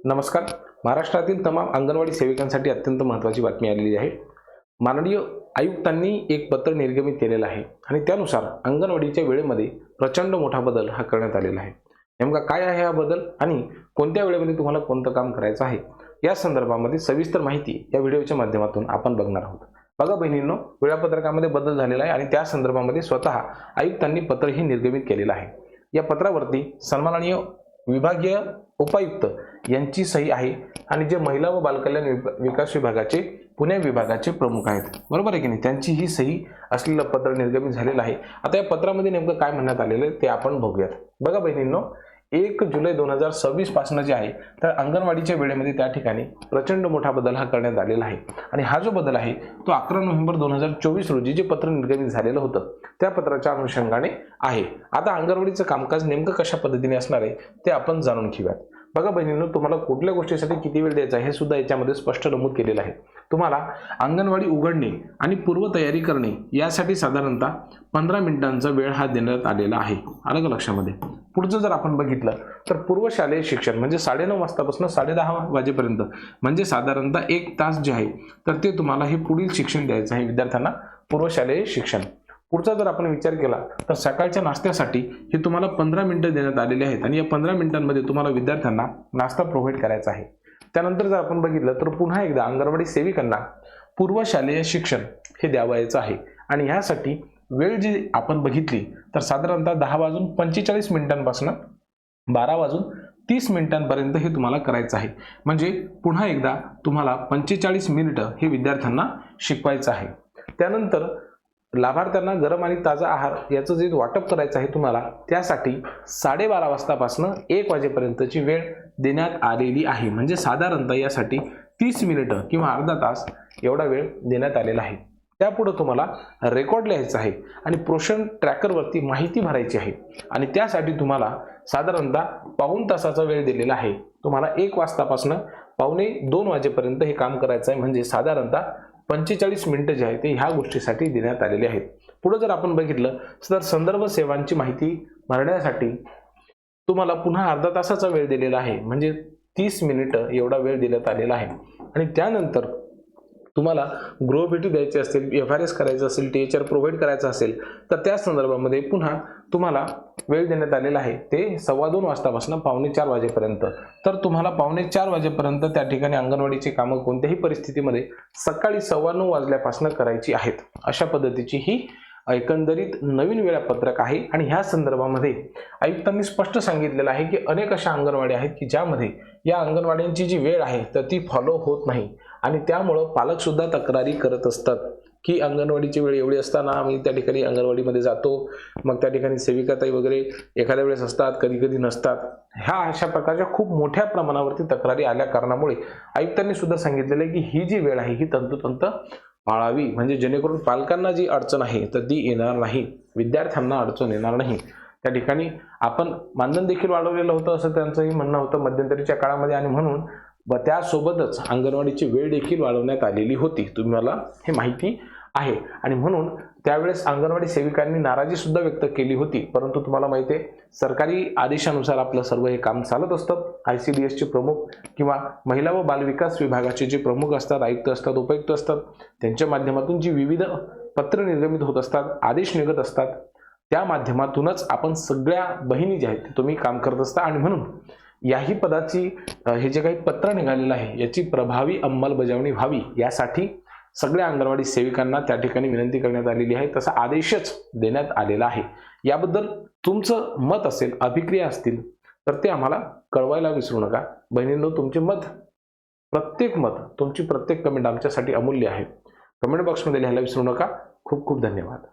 नमस्कार. महाराष्ट्रातील तमाम अंगणवाडी सेविकांसाठी अत्यंत महत्त्वाची बातमी आलेली आहे. माननीय आयुक्तांनी एक पत्र निर्गमित केलेलं आहे आणि त्यानुसार अंगणवाडीच्या वेळेमध्ये प्रचंड मोठा बदल हा करण्यात आलेला आहे. नेमका काय आहे हा बदल आणि कोणत्या वेळेमध्ये तुम्हाला कोणतं काम करायचं आहे या संदर्भामध्ये सविस्तर माहिती या व्हिडिओच्या माध्यमातून आपण बघणार आहोत. बघा बहिणींनो, वेळापत्रकामध्ये बदल झालेला आहे आणि त्या संदर्भामध्ये स्वतः आयुक्तांनी पत्रही निर्गमित केलेलं आहे. या पत्रावरती सन्माननीय विभागीय उपायुक्त यांची सही आहे आणि जे महिला व बालकल्याण विकास विभागाचे पुणे विभागाचे प्रमुख आहेत, बरोबर आहे की नाही, त्यांची ही सही असलेलं पत्र निर्गमित झालेलं आहे. आता या पत्रामध्ये नेमकं काय म्हणण्यात आलेलं आहे ते आपण बघूयात. बघा बहिणींनो, 1 जुलै 2026 पासून जे आहे तर अंगणवाडीच्या वेळेमध्ये त्या ठिकाणी प्रचंड मोठा बदल हा करण्यात आलेला आहे आणि हा जो बदल आहे तो 11 नोव्हेंबर 2024 रोजी जे पत्र निर्गमित झालेलं होतं त्या पत्राच्या अनुषंगाने आहे. आता अंगणवाडीचं कामकाज नेमकं कशा पद्धतीने असणार आहे ते आपण जाणून घेऊयात. बघा बहिणींनो, तुम्हाला कुठल्या गोष्टीसाठी किती वेळ द्यायचा हे सुद्धा याच्यामध्ये स्पष्ट नमूद केलेलं आहे. तुम्हाला अंगणवाडी उघडणे आणि पूर्वतयारी करणे यासाठी साधारणतः 15 मिनिटांचा वेळ हा देण्यात आलेला आहे. आलं का लक्षामध्ये? पुढचं जर आपण बघितलं तर पूर्वशालेय शिक्षण म्हणजे 9:30 वाजतापासून 10:30 वाजेपर्यंत म्हणजे साधारणतः 1 तास जे आहे तर ते तुम्हाला हे पुढील शिक्षण द्यायचं आहे विद्यार्थ्यांना, पूर्वशालेय शिक्षण. पुढचा जर आपण विचार केला तर सकाळच्या नाश्त्यासाठी हे तुम्हाला 15 मिनिटं देण्यात आलेले आहेत आणि या 15 मिनिटांमध्ये तुम्हाला विद्यार्थ्यांना नाश्ता प्रोव्हाइड करायचा आहे. त्यानंतर जर आपण बघितलं तर पुन्हा एकदा अंगणवाडी सेविकांना पूर्वशालेय शिक्षण हे द्यावायचं आहे आणि ह्यासाठी वेळ जी आपण बघितली तर साधारणतः 10:45 पासून 12:30 पर्यंत हे तुम्हाला करायचं आहे. म्हणजे पुन्हा एकदा तुम्हाला 45 मिनिटं हे विद्यार्थ्यांना शिकवायचं आहे. त्यानंतर लाभार्थ्यांना गरम आणि ताजा आहार याचं जे वाटप करायचं आहे तुम्हाला, त्यासाठी 12:30 वाजतापासून 1 वाजेपर्यंतची वेळ देण्यात आलेली आहे. म्हणजे साधारणतः यासाठी 30 मिनिटं किंवा अर्धा तास एवढा वेळ देण्यात आलेला आहे. त्यापुढे तुम्हाला रेकॉर्ड लिहायचं आहे आणि पोषण ट्रॅकरवरती माहिती भरायची आहे आणि त्यासाठी तुम्हाला साधारणतः पाऊण तासाचा वेळ दिलेला आहे. तुम्हाला 1 वाजतापासून 1:45 वाजेपर्यंत हे काम करायचं आहे. म्हणजे साधारणतः 45 मिनिटं जे आहे ते ह्या गोष्टीसाठी देण्यात आलेले आहेत. पुढे जर आपण बघितलं तर संदर्भ सेवांची माहिती भरण्यासाठी तुम्हाला पुन्हा अर्धा तासाचा वेळ दिलेला आहे. म्हणजे 30 मिनिटं एवढा वेळ देण्यात आलेला आहे. आणि त्यानंतर तुम्हाला गृहभेटी द्यायची असेल, FRS करायचं असेल, THR प्रोव्हाइड करायचं असेल तर त्या संदर्भामध्ये पुन्हा तुम्हाला वेळ देण्यात आलेला आहे ते 2:15 वाजतापासून 3:45 वाजेपर्यंत. तर तुम्हाला 3:45 वाजेपर्यंत त्या ठिकाणी अंगणवाडीची कामं कोणत्याही परिस्थितीमध्ये सकाळी 9:15 वाजल्यापासून करायची आहेत. अशा पद्धतीची ही एकंदरीत नवीन वेळापत्रक आहे आणि ह्या संदर्भामध्ये आयुक्तांनी स्पष्ट सांगितलेलं आहे की अनेक अशा अंगणवाड्या आहेत की ज्यामध्ये या अंगणवाड्यांची जी वेळ आहे तर ती फॉलो होत नाही आणि त्यामुळं पालक सुद्धा तक्रारी करत असतात की अंगणवाडीची वेळ एवढी असताना आम्ही त्या ठिकाणी अंगणवाडीमध्ये जातो, मग त्या ठिकाणी सेविकाताई वगैरे एखाद्या वेळेस असतात, कधी कधी नसतात. ह्या अशा प्रकारच्या खूप मोठ्या प्रमाणावरती तक्रारी आल्या कारणामुळे आयुक्तांनी सुद्धा सांगितलेलं आहे की ही जी वेळ आहे ही तंतोतंत पाळावी. म्हणजे जेणेकरून पालकांना जी अडचण आहे तर ती येणार नाही, विद्यार्थ्यांना अडचण येणार नाही. त्या ठिकाणी आपण मानधन देखील वाढवलेलं होतं असं त्यांचंही म्हणणं होतं मध्यंतरीच्या काळामध्ये आणि म्हणून त्यासोबतच अंगणवाडीची वेळ देखील वाढवण्यात आलेली होती. तुम्हाला हे माहिती आहे आणि म्हणून त्यावेळेस अंगणवाडी सेविकांनी नाराजी सुद्धा व्यक्त केली होती. परंतु तुम्हाला माहिती आहे सरकारी आदेशानुसार आपलं सर्व हे काम चालत असतं. ICDSचे प्रमुख किंवा महिला व बालविकास विभागाचे जे प्रमुख असतात, आयुक्त असतात, उपायुक्त असतात, त्यांच्या माध्यमातून जी विविध पत्र निर्गमित होत असतात, आदेश निघत असतात, त्या माध्यमातूनच आपण सगळ्या बहिणी ज्या आहेत तुम्ही काम करत असता आणि म्हणून याही पदाची हे जे काही पत्र निघालेलं आहे याची प्रभावी अंमलबजावणी व्हावी यासाठी सगळ्या अंगणवाडी सेविकांना त्या ठिकाणी विनंती करण्यात आलेली आहे. तसा आदेशच देण्यात आलेला आहे. याबद्दल तुमचं मत असेल, अभिक्रिया असतील तर ते आम्हाला कळवायला विसरू नका. बहिणींनो, तुमचे मत, प्रत्येक मत, तुमची प्रत्येक कमेंट आमच्यासाठी अमूल्य आहे. कमेंट बॉक्समध्ये लिहायला विसरू नका. खूप खूप धन्यवाद.